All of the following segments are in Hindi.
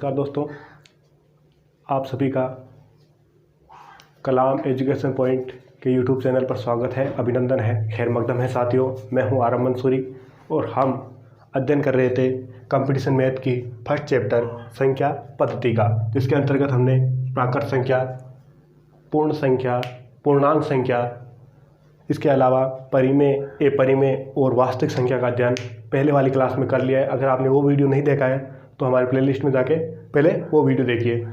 नमस्कार दोस्तों, आप सभी का कलाम एजुकेशन पॉइंट के यूट्यूब चैनल पर स्वागत है, अभिनंदन है, खैर मकदम है साथियों। मैं हूं आरम मंसूरी और हम अध्ययन कर रहे थे कंपटीशन मैथ की फर्स्ट चैप्टर संख्या पद्धति का, जिसके अंतर्गत हमने प्राकृत संख्या, पूर्ण संख्या, पूर्णांक संख्या, इसके अलावा परिमेय, अपरिमेय और वास्तविक संख्या का अध्ययन पहले वाली क्लास में कर लिया है। अगर आपने वो वीडियो नहीं देखा है तो हमारे प्लेलिस्ट में जाके पहले वो वीडियो देखिए।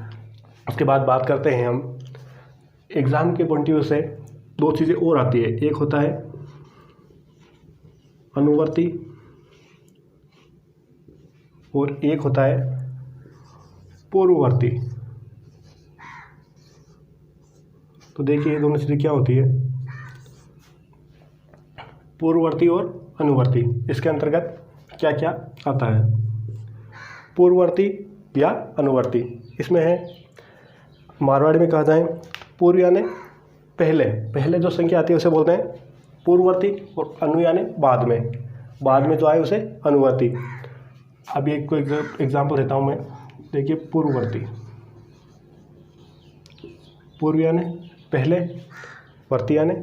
उसके बाद बात करते हैं हम एग्ज़ाम के पॉइंट ऑफ व्यू से दो चीज़ें और आती है, एक होता है अनुवर्ती और एक होता है पूर्ववर्ती। तो देखिए ये दोनों चीज़ें क्या होती है, पूर्ववर्ती और अनुवर्ती। इसके अंतर्गत क्या क्या आता है, पूर्ववर्ती या अनुवर्ती। इसमें है मारवाड़ी में कहा जाए पूर्व यानी पहले जो संख्या आती है उसे बोलते हैं पूर्ववर्ती, और अनु यानी बाद में जो आए उसे अनुवर्ती। अभी एक कोई एग्जांपल देता हूँ मैं। देखिए पूर्ववर्ती, पूर्व यानी पहले, वर्ती यानी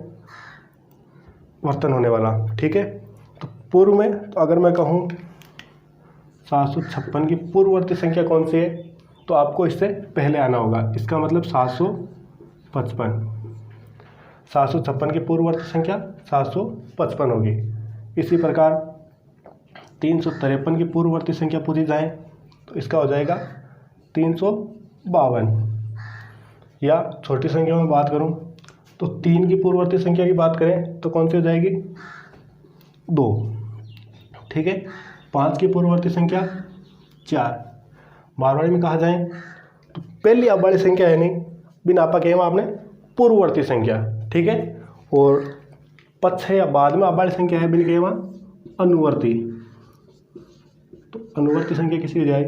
वर्तन होने वाला, ठीक है। तो पूर्व में तो अगर मैं कहूँ 756 की पूर्ववर्ती संख्या कौन सी है, तो आपको इससे पहले आना होगा। इसका मतलब 756 की पूर्ववर्ती संख्या 755 होगी। इसी प्रकार 353 की पूर्ववर्ती संख्या पूछी जाए तो इसका हो जाएगा 352। या छोटी संख्या में बात करूं तो 3 की पूर्ववर्ती संख्या की बात करें तो कौन सी हो जाएगी, 2, ठीक है। 5 की पूर्ववर्ती संख्या 4। मारवाड़ी में कहा जाए तो पहली अबाड़ी संख्या है नहीं बिना आपा के आपने पूर्ववर्ती संख्या, ठीक है। और पक्ष या बाद में अबाड़ी संख्या है बिन के अनुवर्ती। तो अनुवर्ती संख्या किसी हो जाए,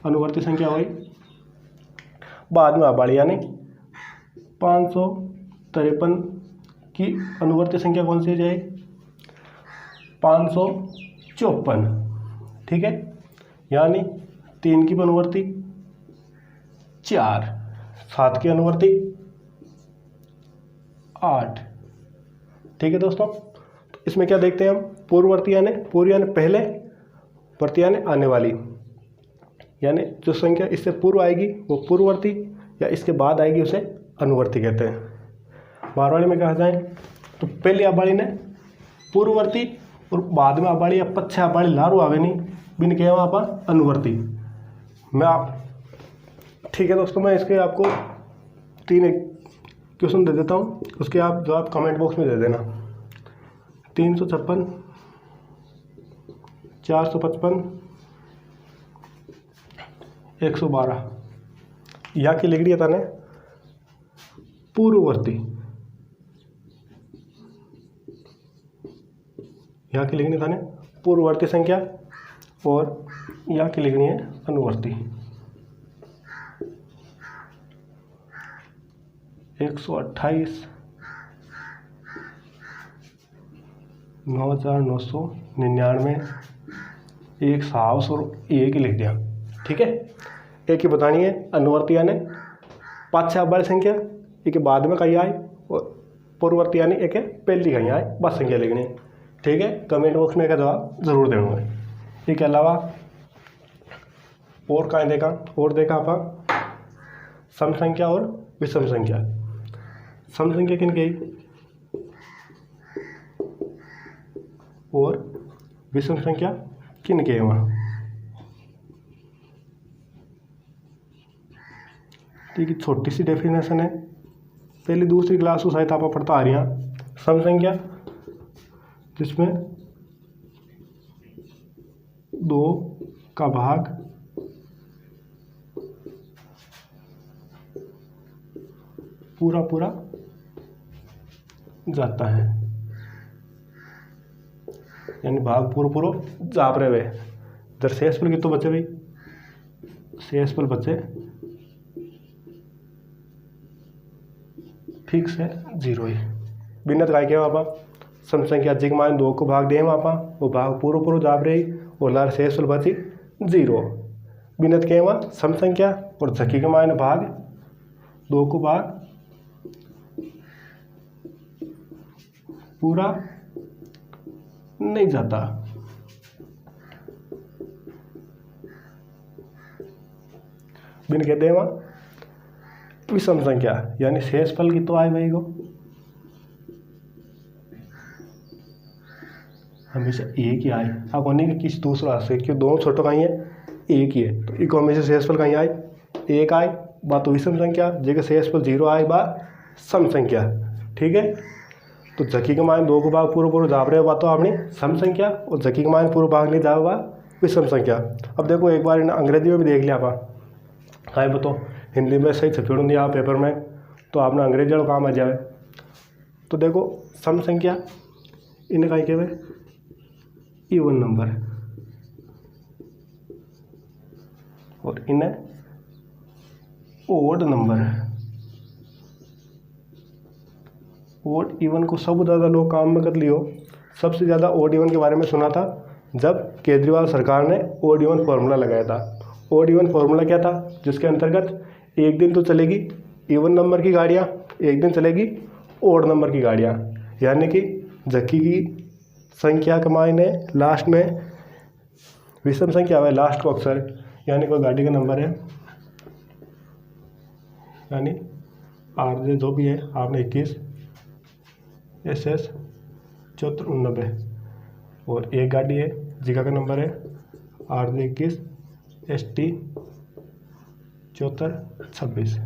अनुवर्ती संख्या हुई बाद में अबाड़ी, यानी 553 की अनुवर्ती संख्या कौन सी हो जाए, 554, ठीक है। यानी 3 की अनुवर्ती 4, 7 की अनुवर्ती 8, ठीक है दोस्तों। तो इसमें क्या देखते हैं हम, पूर्ववर्ती यानी पूर्व यानी पहले, वर्ती यानी आने वाली, यानी जो संख्या इससे पूर्व आएगी वो पूर्ववर्ती, या इसके बाद आएगी उसे अनुवर्ती कहते हैं। मारवाड़ी में कहा जाए तो पहली अबाड़ी ने पूर्ववर्ती और बाद में अबाड़ी या पच्चे अबाड़ी लारू आवे नहीं बिन के वहाँ पर अनुवर्ती। मैं आप ठीक है दोस्तों, मैं इसके आपको 3 क्वेश्चन दे देता हूँ, उसके आप जवाब कमेंट बॉक्स में दे देना। 356, 455, 112 या की लिखड़ी था ने पूर्ववर्ती, यहाँ की लिखनी था ने पूर्ववर्ती संख्या, और यहाँ की लिखनी है अनुवर्ती। 128, 9999, एक साहस और एक ही लिख दिया, ठीक है। एक ही बतानी है अनुवर्ती यानी 5 अबाड़ी संख्या, एक बाद में कहीं आए, और पूर्ववर्ती यानी एक पहली कहीं आए, बस संख्या लिखनी है, ठीक है। कमेंट बॉक्स में का जवाब ज़रूर देंगे। इसके अलावा और कहाँ देखा, और देखा आप सम संख्या और विषम संख्या। सम संख्या किन गई और विषम संख्या किन के वहाँ, ठीक है। छोटी सी डेफिनेशन है, पहली दूसरी क्लास को शायद आप पढ़ता आ रही हैं। सम संख्या जिसमें 2 का भाग पूरा जाता है, यानी भाग पूरा जाप रहे हुए इधर शेषफल की तो बचे भाई, शेषफल बचे फिक्स है 0 ही बिना काय के वहाँ सम संख्या जिग मान 2 को भाग दें वहाँ वो भाग पूरा जाप रही और लार शेषफल बची 0। बिनत के वहाँ सम संख्या और झकी के मायने भाग 2 को भाग पूरा नहीं जाता। बिन कहते हैं वहाँ विषम संख्या यानी शेषफल की तो आए भाई को हमेशा एक ही आए। अब होने के किस दूसरा से क्यों दोनों छोटो कहीं है एक ही है तो इको हमेशा शेषफल कहीं आए एक आए बात तो विषम संख्या जगह शेषफल 0 आए बा सम संख्या। ठीक है तो झकी के मान 2 को भाग पूरा जाप रहे बात तो आपने सम संख्या और झकी के मान पूरा भाग नहीं जाए बा विषम संख्या। अब देखो एक बार अंग्रेजी में भी देख लिया आप हाँ बताओ हिंदी में सही छपेड़ दिया आप पेपर में तो आपने अंग्रेजी वाला काम आ जाए। तो देखो सम संख्या इन्हें कहीं कहवे इवन नंबर और इन्हें ओड नंबर। ओड इवन को सब ज़्यादा लोग काम में कर लियो। सबसे ज़्यादा ओड इवन के बारे में सुना था जब केजरीवाल सरकार ने ओड इवन फार्मूला लगाया था। ओड इवन फार्मूला क्या था जिसके अंतर्गत एक दिन तो चलेगी इवन नंबर की गाड़ियाँ एक दिन चलेगी ओड नंबर की गाड़ियाँ यानी कि झक्की की संख्या के मायने लास्ट में विषम संख्या है लास्ट को अक्सर यानी कोई गाड़ी का नंबर है यानी आर जो भी है आपने 21 SS 7489 और एक गाड़ी है जिका का नंबर है आर 21 ST 7426।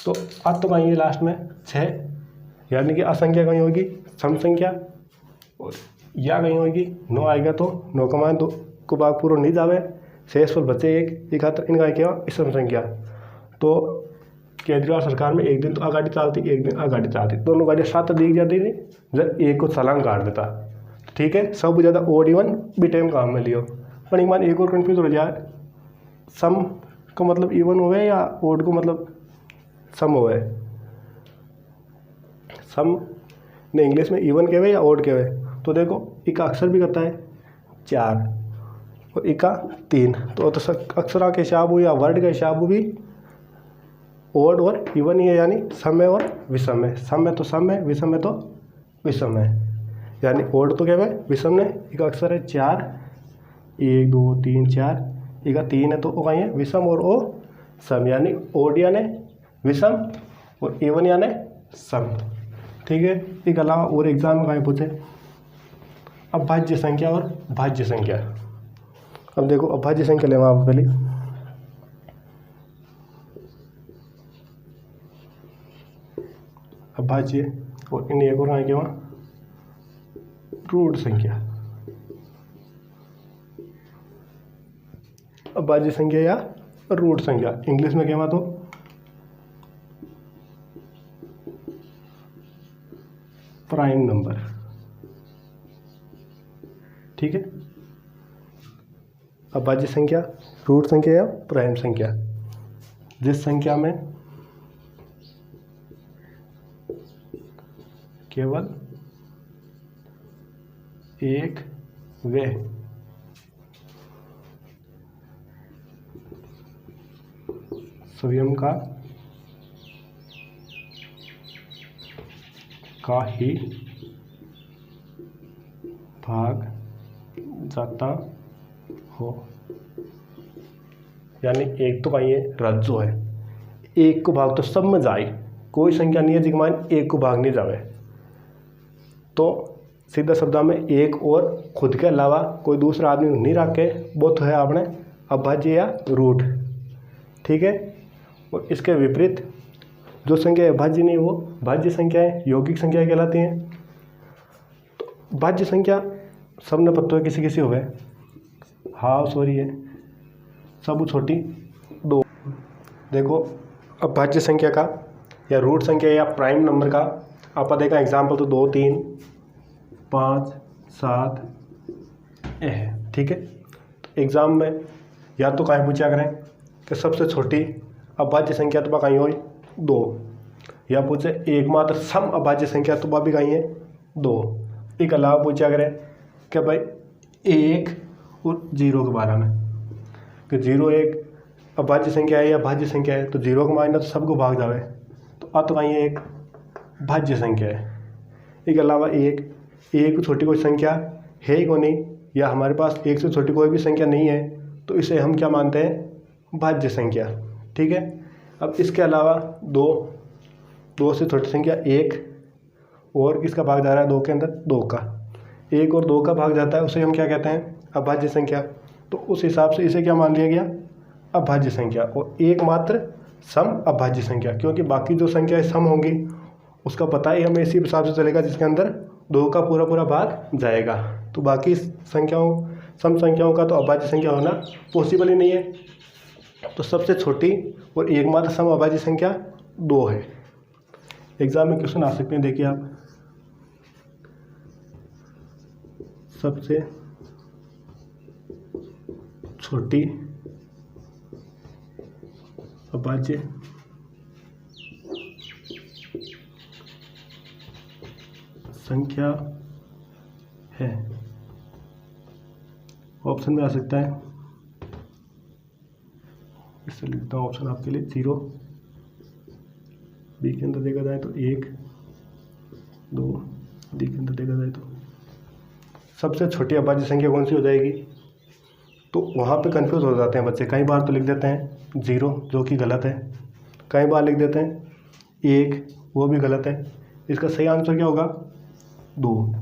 तो अब तो कहीं लास्ट में 6 यानी कि असंख्या कहीं होगी सम संख्या और या कहीं होगी 9 आएगा तो 9 का मान 2 को भाग पूरा नहीं जावे शेषफल बचे एक खातर इनका क्या सम संख्या। तो केजरीवाल सरकार में एक दिन तो आ गाड़ी चलती एक दिन आ गाड़ी चलती दोनों गाड़ियाँ साथ दिख जाती थी जब एक को छलांग काट देता। ठीक है सब ज़्यादा ओड इवन भी टाइम काम में लियो पर एक मान एक और कन्फ्यूज हो जाए सम का मतलब इवन हुए या ओड को मतलब सम हुए। सम ने इंग्लिश में इवन कहवे या ओड कहवे तो देखो इका अक्षर भी करता है 4 और इका 3 तो अक्षरा के हिसाब हो या वर्ड का हिसाब हो भी ओड और इवन ही है यानी सम है और विषम है। सम है तो सम है विषम है तो विषम है यानी ओड तो कहवे विषम ने इका अक्षर है 4 1 2 3 4 इका 3 है तो वो कहीं है विषम और ओ सम यानी ओड यानी विषम और इवन यानी सम। ठीक है इसके अलावा और एग्जाम में कहीं पूछे अभाज्य संख्या और भाज्य संख्या। अब देखो अभाज्य संख्या लेवा आप पहले अभाज्य और इन एक और कहीं के वहाँ रूट संख्या। अभाज्य संख्या या रूट संख्या इंग्लिश में कहवा तो प्राइम नंबर। ठीक है अभाज्य संख्या रूट संख्या या प्राइम संख्या जिस संख्या में केवल एक वे स्वयं का ही भाग जाता हो यानी एक तो कहीं रज्जो है एक को भाग तो सब में जाए कोई संख्या नहीं है जिसके मान एक को भाग नहीं जावे। तो सीधा शब्द में एक और खुद के अलावा कोई दूसरा आदमी नहीं रख के वो तो है आपने अभाज्य या रूट। ठीक है और इसके विपरीत जो संख्या भाज्य नहीं वो भाज्य संख्याएं यौगिक संख्याएं कहलाती हैं। तो भाज्य संख्या सब ने पत्तों किसी किसी हो गए हाँ सॉरी है सब छोटी 2। देखो अब भाज्य संख्या का या रूट संख्या या प्राइम नंबर का आप देखा एग्जाम्पल तो 2 3 5 7 है। ठीक है एग्ज़ाम में या तो कहीं पूछा करें कि सबसे छोटी अभाज्य संख्या तो कहीं हो 2 या पूछे एकमात्र सम अभाज्य संख्या तो भी कहीं है 2। एक अलावा पूछा करें कि भाई 1 और 0 के बारे में कि 0 एक अभाज्य संख्या है या भाज्य संख्या है, तो 0 को मानना तो सबको भाग जावे, तो अत वहीं एक भाज्य संख्या है। इसके अलावा एक छोटी कोई संख्या है ही को नहीं, या हमारे पास एक से छोटी कोई भी संख्या नहीं है, तो इसे हम क्या मानते हैं, भाज्य संख्या। ठीक है। अब इसके अलावा दो से छोटी संख्या 1 और किसका भाग जा रहा है, 2 के अंदर 2 का, 1 और 2 का भाग जाता है, उसे हम क्या कहते हैं, अभाज्य संख्या। तो उस हिसाब से इसे क्या मान लिया गया, अभाज्य संख्या। और एकमात्र सम अभाज्य संख्या, क्योंकि बाकी जो संख्याएं सम होंगी उसका पता ही हमें इसी हिसाब से चलेगा जिसके अंदर 2 का पूरा भाग जाएगा। तो बाकी संख्याओं, सम संख्याओं का तो अभाज्य संख्या होना पॉसिबल ही नहीं है। तो सबसे छोटी और एकमात्र सम अभाज्य संख्या 2 है। एग्जाम में क्वेश्चन आ सकते हैं, देखिए आप, सबसे छोटी अभाज्य संख्या है, ऑप्शन में आ सकता है, इससे लिखता हूँ ऑप्शन आपके लिए 0, बी के अंदर देखा जाए तो 1, 2, डी के अंदर देखा जाए तो। सबसे छोटी अभाज्य संख्या कौन सी हो जाएगी, तो वहाँ पे कंफ्यूज हो जाते हैं बच्चे। कई बार तो लिख देते हैं 0, जो कि गलत है, कई बार लिख देते हैं 1, वो भी गलत है। इसका सही आंसर क्या होगा, 2।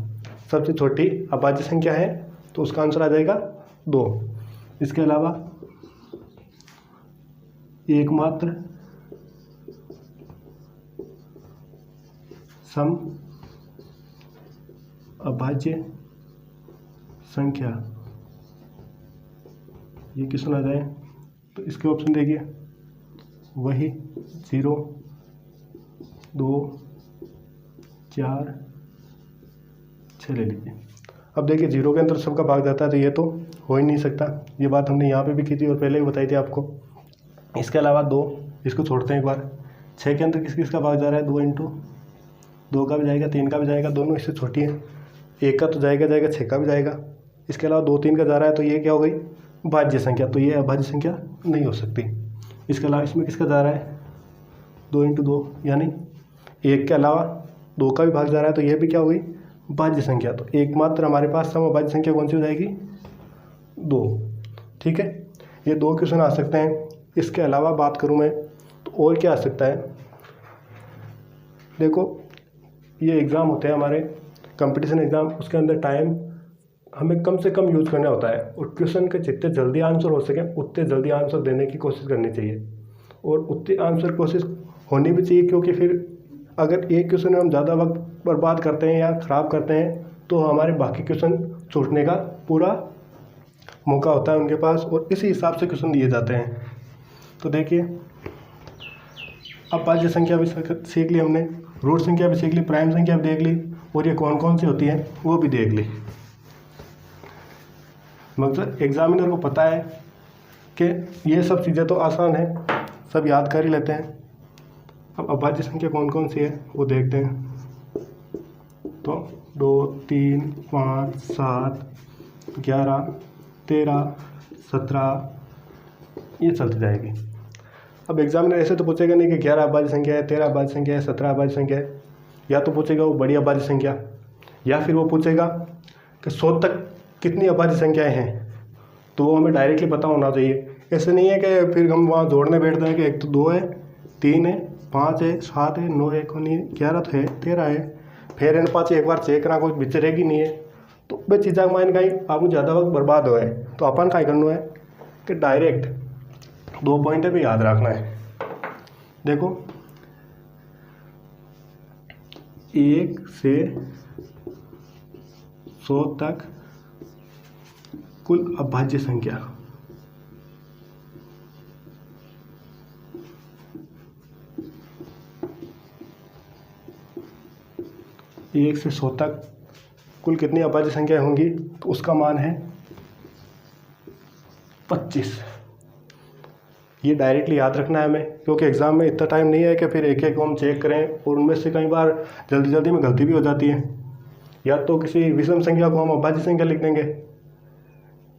सबसे छोटी अभाज्य संख्या है तो उसका आंसर आ जाएगा 2। इसके अलावा एकमात्र सम अभाज्य संख्या, ये क्वेश्चन आ जाए तो इसके ऑप्शन देखिए, वही 0, 2, 4, 6 ले लीजिए। अब देखिए 0 के अंदर सबका भाग जाता है, तो ये तो हो ही नहीं सकता। ये बात हमने यहाँ पे भी की थी और पहले भी बताई थी आपको। इसके अलावा 2, इसको छोड़ते हैं एक बार। 6 के अंदर किसका भाग जा रहा है, 2 इंटू 2 का भी जाएगा, 3 का भी जाएगा, दोनों इससे छोटी है। 1 का तो जाएगा, 6 का भी जाएगा। इसके अलावा 2, 3 का जा रहा है, तो ये क्या हो गई, भाज्य संख्या, तो ये अभाज्य संख्या नहीं हो सकती। इसके अलावा इसमें किसका जा रहा है, 2 इंटू 2, यानी 1 के अलावा 2 का भी भाग जा रहा है, तो ये भी क्या हो गई, भाज्य संख्या। तो एकमात्र हमारे पास सम अभाज्य संख्या कौन सी हो जाएगी, 2। ठीक है, ये 2 क्वेश्चन आ सकते हैं। इसके अलावा बात करूँ मैं तो और क्या आ सकता है। देखो, ये एग्ज़ाम होते हैं हमारे कंपटीशन एग्ज़ाम, उसके अंदर टाइम हमें कम से कम यूज़ करना होता है, और क्वेश्चन के जितने जल्दी आंसर हो सके उतने जल्दी आंसर देने की कोशिश करनी चाहिए, और उतनी आंसर कोशिश होनी भी चाहिए, क्योंकि फिर अगर एक क्वेश्चन में हम ज़्यादा वक्त बर्बाद करते हैं या ख़राब करते हैं तो हमारे बाकी क्वेश्चन छूटने का पूरा मौका होता है उनके पास, और इसी हिसाब से क्वेश्चन दिए जाते हैं। तो देखिए, अब भाज्य संख्या भी सीख ली हमने, रूट संख्या भी सीख ली, प्राइम संख्या भी देख ली, और ये कौन कौन सी होती है वो भी देख ली। मतलब एग्जामिनर को पता है कि ये सब चीज़ें तो आसान है, सब याद कर ही लेते हैं। अब अभाज्य संख्या कौन कौन सी है वो देखते हैं। तो 2, 3, 5, 7, 11, 13, 17, ये चलती जाएगी। अब एग्जामिनर ऐसे तो पूछेगा नहीं कि 11 अभाज्य संख्या है, 13 अभाज्य संख्या है, 17 अभाज्य संख्या है, या तो पूछेगा वो बड़ी अभाज्य संख्या, या फिर वो पूछेगा कि 100 तक कितनी अभाज्य संख्याएं हैं, तो वो हमें डायरेक्टली पता होना चाहिए। ऐसे नहीं है कि फिर हम वहाँ जोड़ने बैठते हैं कि एक तो 2 है, 3 है, 5 है, 7 है, 9 है, 11 तो है, 13 है, फिर इन 5 एक बार चेक करना, कोई बिचरेगी नहीं है। तो वे चीज़ा माइन कहीं आपको ज़्यादा वक्त बर्बाद हो है, तो अपन क्या करना है कि डायरेक्ट 2 पॉइंट भी याद रखना है। देखो, 1 से 100 तक कुल अभाज्य संख्या, एक से 100 तक कुल कितनी अभाज्य संख्याएं होंगी, तो उसका मान है 25। ये डायरेक्टली याद रखना है हमें, क्योंकि एग्ज़ाम में इतना टाइम नहीं है कि फिर एक एक को हम चेक करें, और उनमें से कई बार जल्दी जल्दी में गलती भी हो जाती है। या तो किसी विषम संख्या को हम अभाज्य संख्या लिख देंगे,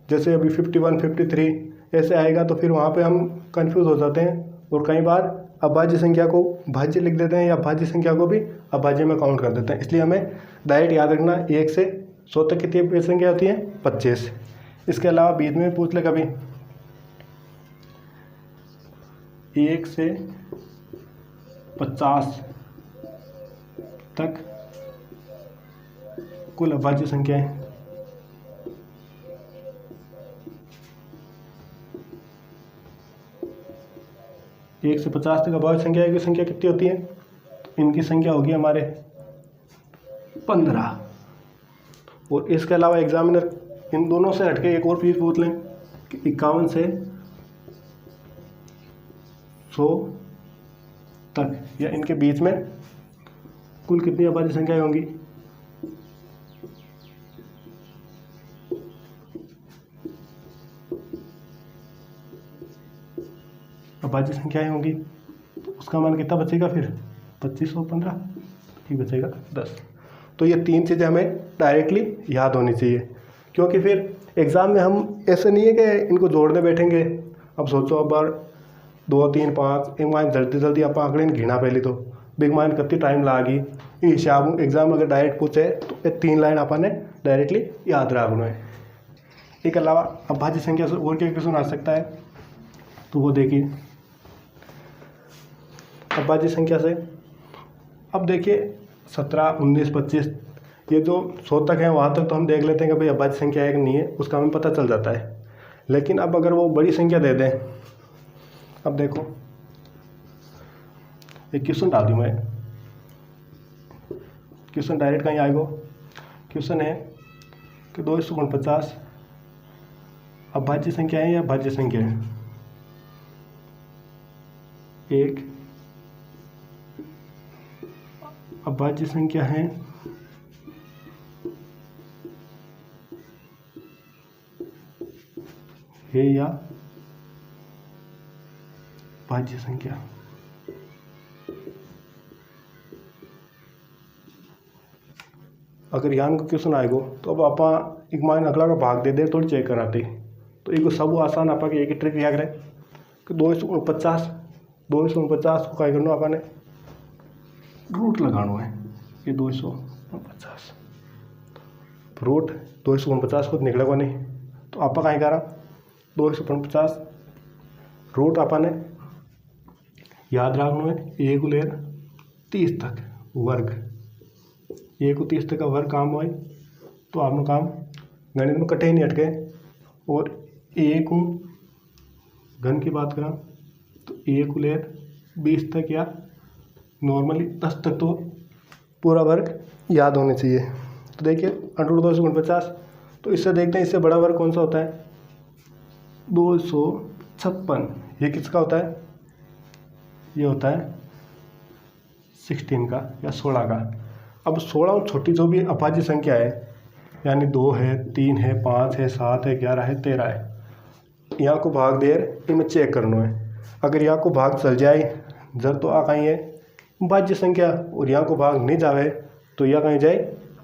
जैसे अभी 51, 53, ऐसे आएगा तो फिर वहाँ पे हम कंफ्यूज हो जाते हैं और कई बार अभाज्य संख्या को भाज्य लिख देते हैं या भाज्य संख्या को भी अभाज्य में काउंट कर देते हैं। इसलिए हमें डायरेक्ट याद रखना 1 से 100 तक कितनी संख्या होती है 25। इसके अलावा बीच में पूछ ले कभी 1 से 50 तक कुल अभाज्य संख्याएं। एक से 50 तक अभाज्य संख्या की संख्या कितनी होती है? तो इनकी संख्या होगी हमारे 15। और इसके अलावा एग्जामिनर इन दोनों से हटके एक और चीज पूछ लें कि 51 से 100 तक या इनके बीच में कुल कितनी अभाज्य संख्याएं होंगी? अभाज्य संख्याएं होंगी तो उसका मान कितना बचेगा फिर? 25 और 15 ठीक बचेगा 10। तो ये 3 चीज़ें हमें डायरेक्टली याद होनी चाहिए, क्योंकि फिर एग्ज़ाम में हम ऐसे नहीं है कि इनको जोड़ने बैठेंगे। अब सोचो अब बार 2 3 5 एक मान जल्दी जल्दी आप आंकड़े गिना पहले तो बिग मान कितनी टाइम लागी हिसाब। एग्जाम अगर डायरेक्ट पूछे तो ये 3 लाइन अपन डायरेक्टली याद रखना है। इसके अलावा अभाज्य संख्या से और क्या क्वेश्चन आ सकता है तो वो देखिए अभाज्य संख्या से। अब देखिए 17 19 25 ये जो 100 तक है वहाँ तक तो हम देख लेते हैं कि भाई अभाज्य संख्या है कि नहीं है, उसका हमें पता चल जाता है। लेकिन अब अगर वो बड़ी संख्या दे दें, अब देखो एक क्वेश्चन डाल दूँ मैं, क्वेश्चन डायरेक्ट कहीं आएगा। क्वेश्चन है कि 249 अभाज्य संख्या है या भाज्य संख्या है? एक अभाज्य संख्या है या भाज्य संख्या? अगर यहाँ का क्वेश्चन आएगा तो अब आप एक मान अगला का भाग दे दे थोड़ी चेक कराते तो एक सब आसान आप एक ट्रिक याद करें कि 249 को क्या करना अपन रूट लगाना है। ये 249 रूट 249 को निकलेगा नहीं तो आप क्या करा 249 रूट अपन याद रखना है 1 को लेर 30 तक वर्ग। 1 को 30 तक का वर्ग काम हुआ तो आपने काम गणित में कटे ही नहीं अटके। और 1 को घन की बात करा तो 1 को लेर 20 तक या नॉर्मली 10 तक तो पूरा वर्ग याद होने चाहिए। तो देखिए √249 तो इससे देखते हैं इससे बड़ा वर्ग कौन सा होता है 256। ये किसका होता है? ये होता है 16 का या 16 का। अब 16 और छोटी जो भी अभाज्य संख्या है यानी 2 है 3 है 5 है 7 है 11 है 13 है, यहाँ को भाग देर इनमें चेक करना है। अगर यहाँ को भाग चल जाए जब तो आ कहीं है भाज्य संख्या और यहाँ को भाग नहीं जावे तो यह कहीं जाए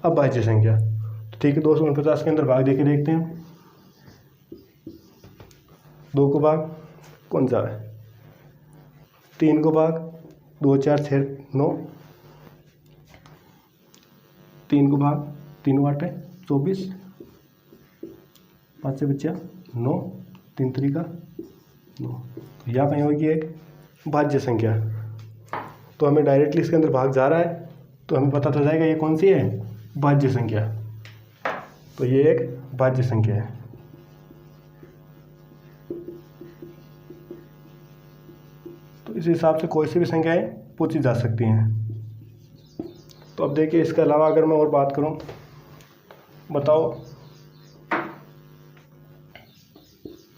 अभाज्य संख्या। तो ठीक है 249 के अंदर भाग देके देखते हैं 2 को भाग कौन जावे, 3 को भाग 2 4 6 9, 3 को भाग 3 8 24, 5 से बच्चा 9, 3 3 का 9। तो यह कहीं होगी एक भाज्य संख्या। तो हमें डायरेक्टली इसके अंदर भाग जा रहा है तो हमें पता चल जाएगा ये कौन सी है भाज्य संख्या। तो ये एक भाज्य संख्या है। तो इस हिसाब से कोई सी भी संख्याएं पूछी जा सकती हैं। तो अब देखिए इसके अलावा अगर मैं और बात करूं, बताओ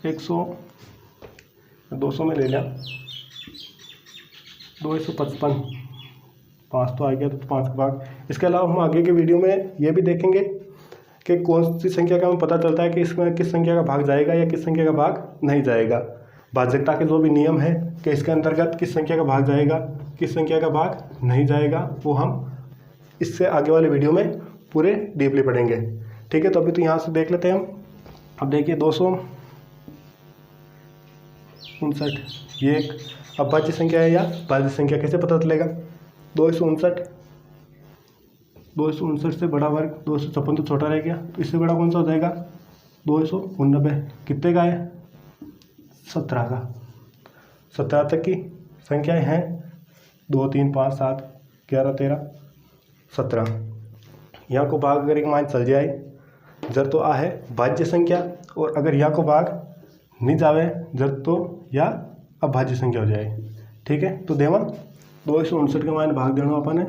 100 200 में ले लिया 255 5 तो आ गया तो 5 का भाग। इसके अलावा हम आगे के वीडियो में ये भी देखेंगे कि कौन सी संख्या का हमें पता चलता है कि इसमें किस संख्या का भाग जाएगा या किस संख्या का भाग नहीं जाएगा। भाज्यता के जो भी नियम है कि इसके अंतर्गत किस संख्या का भाग जाएगा किस संख्या का भाग नहीं जाएगा वो हम इससे आगे वाले वीडियो में पूरे डीपली पढ़ेंगे। ठीक है, तो अभी तो यहाँ से देख लेते हैं हम। अब देखिए 200 59। ये एक अभाज्य संख्या है या भाज्य संख्या, कैसे पता चलेगा? 259, 259 से बड़ा वर्ग 256 तो छोटा रह गया, तो इससे बड़ा कौन सा हो जाएगा? 289। कितने का है? 17 का। 17 तक की संख्याएं हैं 2 3 5 7 11 13 17। यहाँ को भाग अगर एक मान चल जाए जर तो आ है भाज्य संख्या, और अगर यहाँ को भाग नहीं जावे जर तो या अभाज्य संख्या हो जाए। ठीक है, तो देवा 259 का मान भाग देना अपन है।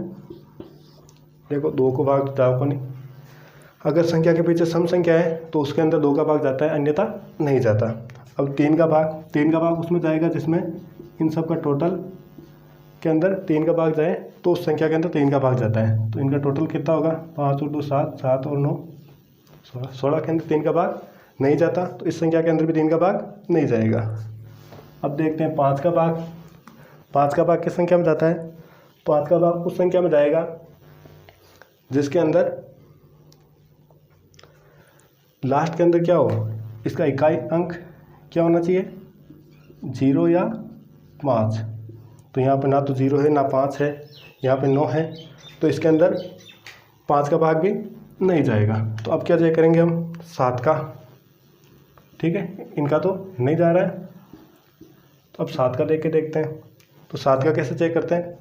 देखो 2 को भाग जाओ को नहीं, अगर संख्या के पीछे सम संख्या है तो उसके अंदर 2 का भाग जाता है, अन्यथा नहीं जाता। अब 3 का भाग उसमें जाएगा जिसमें इन सब का टोटल के अंदर 3 का भाग जाए, तो उस संख्या के अंदर 3 का भाग जाता है। तो इनका टोटल कितना होगा? 5 और 2 7, 7 और 9 16। 16 के अंदर 3 का भाग नहीं जाता, तो इस संख्या के अंदर भी 3 का भाग नहीं जाएगा। अब देखते हैं 5 का भाग। 5 का भाग किस संख्या में जाता है? 5 का भाग उस संख्या में जाएगा जिसके अंदर लास्ट के अंदर क्या हो, इसका इकाई अंक क्या होना चाहिए? 0 या 5। तो यहाँ पर ना तो 0 है ना 5 है, यहाँ पे 9 है, तो इसके अंदर 5 का भाग भी नहीं जाएगा। तो अब क्या चेक करेंगे हम? 7 का। ठीक है, इनका तो नहीं जा रहा है, तो अब 7 का देख के देखते हैं। तो 7 का कैसे चेक करते हैं?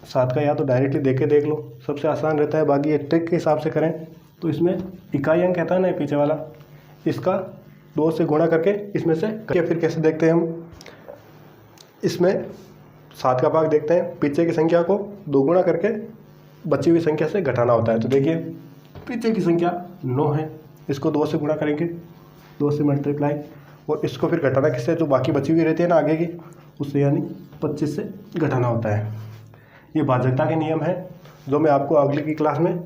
7 का या तो डायरेक्टली देख के देख लो, सबसे आसान रहता है, बाकी एक ट्रिक के हिसाब से करें तो इसमें इकाई अंक कहता है ना पीछे वाला, इसका 2 से गुणा करके इसमें से करके फिर कैसे देखते हैं हम? इसमें 7 का भाग देखते हैं, पीछे की संख्या को 2 गुणा करके बची हुई संख्या से घटाना होता है। तो देखिए पीछे की संख्या 9 है, इसको 2 से गुणा करेंगे, 2 से मल्टीप्लाई, और इसको फिर घटाना किससे? जो बाकी बची हुई रहती है ना आगे की, उससे, यानी 25 से घटाना होता है। ये भाजकता के नियम है जो मैं आपको अगली की क्लास में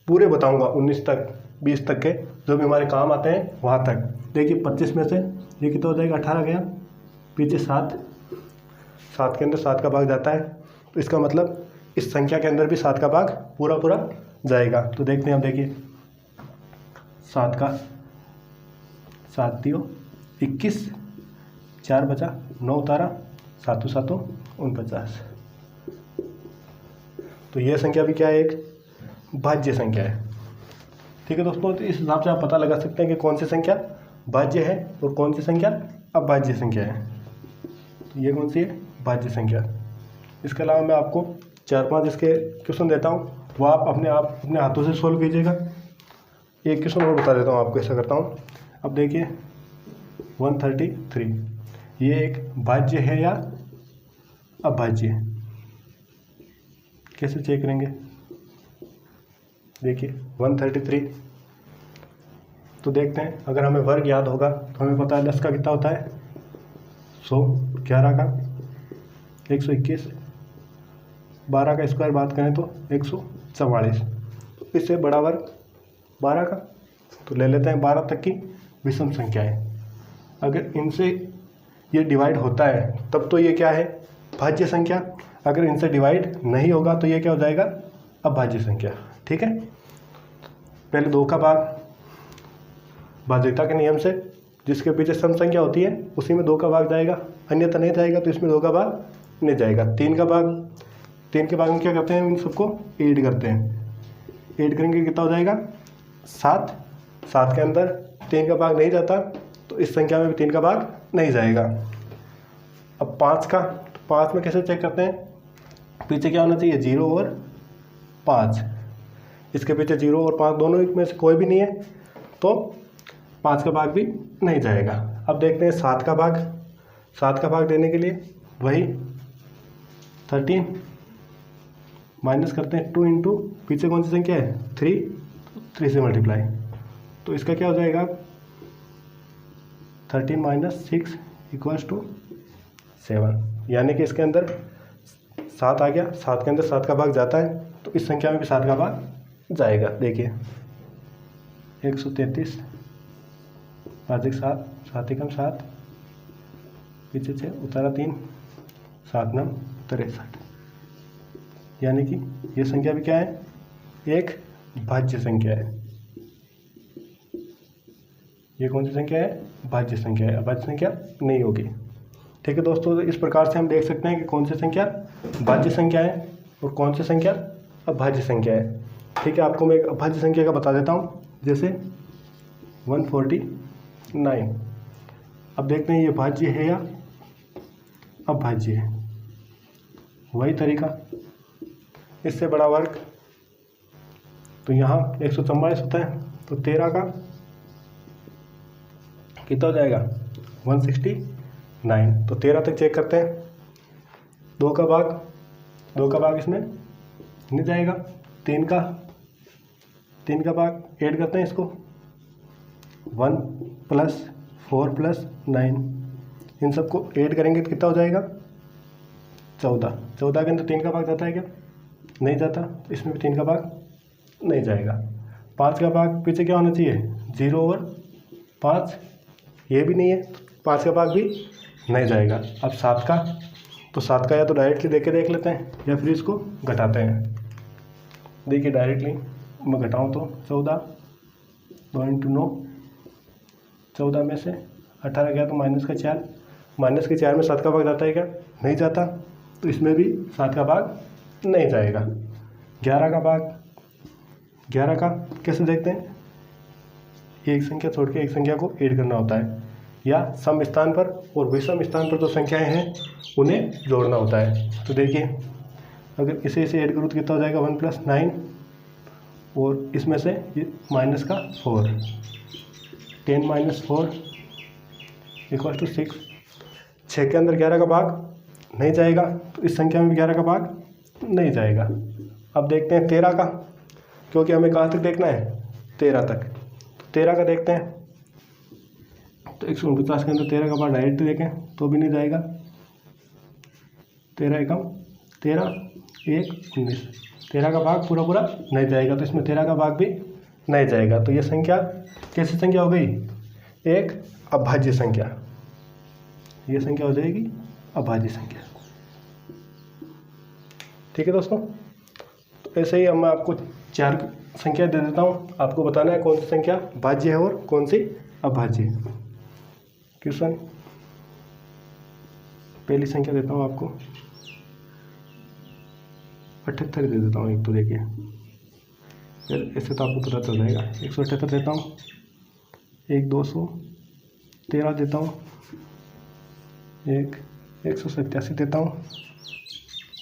पूरे बताऊंगा, 19 तक 20 तक के जो भी हमारे काम आते हैं वहाँ तक। देखिए 25 में से ये कितना हो जाएगा? 18 गया, पीछे 7, 7 के अंदर 7 का भाग जाता है, तो इसका मतलब इस संख्या के अंदर भी 7 का भाग पूरा पूरा जाएगा। तो देखते हैं, अब देखिए 7 का 7 दियो 21, 4 बचा, 9 उतारा, 7 7 49। तो यह संख्या भी क्या है? एक भाज्य संख्या है। ठीक है दोस्तों, तो इस हिसाब से आप पता लगा सकते हैं कि कौन सी संख्या भाज्य है और कौन सी संख्या अभाज्य संख्या है। तो ये कौन सी है? भाज्य संख्या। इसके अलावा मैं आपको 4-5 इसके क्वेश्चन देता हूँ, वो आप अपने हाथों से सोल्व कीजिएगा। एक क्वेश्चन और बता देता हूँ आपको, ऐसा करता हूँ। अब देखिए 133, ये एक भाज्य है या अभाज्य? कैसे चेक करेंगे? देखिए 133, तो देखते हैं, अगर हमें वर्ग याद होगा तो हमें पता है 10 का कितना होता है? 100, 11 का 121, 12 का स्क्वायर बात करें तो 144, तो इससे बड़ा वर्ग 12 का। तो ले लेते हैं 12 तक की विषम संख्याएं। अगर इनसे ये डिवाइड होता है तब तो ये क्या है? भाज्य संख्या। अगर इनसे डिवाइड नहीं होगा तो ये क्या हो जाएगा? अभाज्य संख्या। ठीक है, पहले 2 का भाग, भाज्यता के नियम से जिसके पीछे सम संख्या होती है उसी में 2 का भाग जाएगा, अन्यथा नहीं जाएगा, तो इसमें 2 का भाग नहीं जाएगा। 3 का भाग, 3 के भाग में क्या करते हैं? इन सबको ऐड करते हैं, ऐड करेंगे कितना हो जाएगा? 7। 7 के अंदर 3 का भाग नहीं जाता, तो इस संख्या में भी 3 का भाग नहीं जाएगा। अब 5 का, 5 में कैसे चेक करते हैं? पीछे क्या होना चाहिए? 0 और 5। इसके पीछे 0 और 5 दोनों में से कोई भी नहीं है, तो 5 का भाग भी नहीं जाएगा। अब देखते हैं 7 का भाग। 7 का भाग देने के लिए वही 13 माइनस करते हैं 2 इंटू पीछे कौन सी संख्या है? 3 से मल्टीप्लाई, तो इसका क्या हो जाएगा? 13 माइनस 6 इक्वल्स टू 7, यानी कि इसके अंदर 7 आ गया। 7 के अंदर 7 का भाग जाता है, तो इस संख्या में भी 7 का भाग जाएगा। देखिए 133 भाजिक 7, 7 एकम 7, पीछे 6 उतारा 3, 7 9 63, यानी कि ये संख्या भी क्या है? एक भाज्य संख्या है। ये कौन सी संख्या है? भाज्य संख्या है, अभाज्य संख्या नहीं होगी। ठीक है दोस्तों, तो इस प्रकार से हम देख सकते हैं कि कौन सी संख्या भाज्य संख्या है और कौन सी संख्या अभाज्य संख्या है। ठीक है, आपको मैं एक अभाज्य संख्या का बता देता हूँ, जैसे 149। अब देखते हैं ये भाज्य है या अभाज्य है। वही तरीका, इससे बड़ा वर्ग तो यहाँ 144 होता है, तो 13 का कितना हो जाएगा 169। तो 13 तक चेक करते हैं। 2 का भाग इसमें नहीं जाएगा। 3 का भाग ऐड करते हैं इसको, 1 + 4 + 9, इन सबको ऐड करेंगे तो कितना हो जाएगा 14। 14 के अंदर 3 का भाग जाता है क्या? नहीं जाता, तो इसमें भी 3 का भाग नहीं जाएगा। 5 का भाग पीछे क्या होना चाहिए 0/5, ये भी नहीं है, 5 का भाग भी नहीं जाएगा। अब 7 का, तो 7 का या तो डायरेक्टली देख लेते हैं या फिर इसको घटाते हैं। देखिए डायरेक्टली मैं घटाऊँ तो 14, 2 × 9, 14 में से 18 गया तो -4, -4 में 7 का भाग जाता है क्या? नहीं जाता, तो इसमें भी 7 का भाग नहीं जाएगा। 11 का भाग, 11 का कैसे देखते हैं? एक संख्या छोड़ के एक संख्या को ऐड करना होता है, या सम स्थान पर और विषम स्थान पर जो संख्याएं हैं उन्हें जोड़ना होता है। तो देखिए अगर इसे ऐड करूँ तो कितना हो जाएगा 1 + 9, और इसमें से -4, 10 - 4 = 6। 6 के अंदर 11 का भाग नहीं जाएगा, तो इस संख्या में भी 11 का भाग नहीं जाएगा। अब देखते हैं 13 का, क्योंकि हमें कहाँ तक देखना है 13 तक। 13 का देखते हैं, तो 149 के अंदर 13 का भाग डायरेक्ट देखें तो भी नहीं जाएगा। 13 एकम 13, 1 19, 13 का भाग पूरा नहीं जाएगा, तो इसमें 13 का भाग भी नहीं जाएगा। तो ये संख्या कैसी संख्या हो गई? एक अभाज्य संख्या। ये संख्या हो जाएगी अभाज्य संख्या। ठीक है दोस्तों, तो ऐसे ही मैं आपको 4 संख्या दे देता हूँ, आपको बताना है कौन सी संख्या भाज्य है और कौन सी अभाज्य है। क्वेश्चन, पहली संख्या देता हूँ आपको 78 दे देता हूँ एक, तो देखिए फिर ऐसे तो आपको पता चल जाएगा। 178 देता हूँ, एक 213 देता हूँ, एक 187 देता हूँ,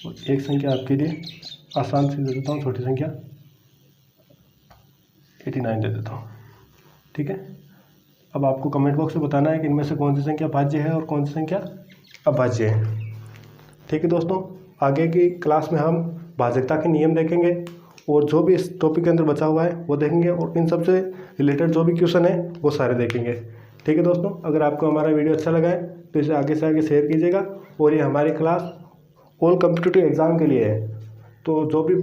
और एक संख्या आपके लिए आसान से दे देता हूँ, छोटी संख्या 89 दे देता हूँ। ठीक है, अब आपको कमेंट बॉक्स में बताना है कि इनमें से कौन सी संख्या भाज्य है और कौन सी संख्या अभाज्य है। ठीक है दोस्तों, आगे की क्लास में हम भाज्यता के नियम देखेंगे और जो भी इस टॉपिक के अंदर बचा हुआ है वो देखेंगे, और इन सबसे रिलेटेड जो भी क्वेश्चन है वो सारे देखेंगे। ठीक है दोस्तों, अगर आपको हमारा वीडियो अच्छा लगा है तो इसे आगे से आगे शेयर कीजिएगा, और ये हमारी क्लास ऑल कॉम्पिटिटिव एग्ज़ाम के लिए है, तो जो भी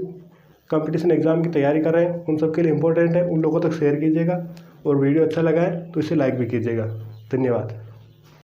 कंपटीशन एग्ज़ाम की तैयारी कर रहे हैं उन सब के लिए इम्पोर्टेंट है, उन लोगों तक शेयर कीजिएगा, और वीडियो अच्छा लगा है तो इसे लाइक भी कीजिएगा। धन्यवाद।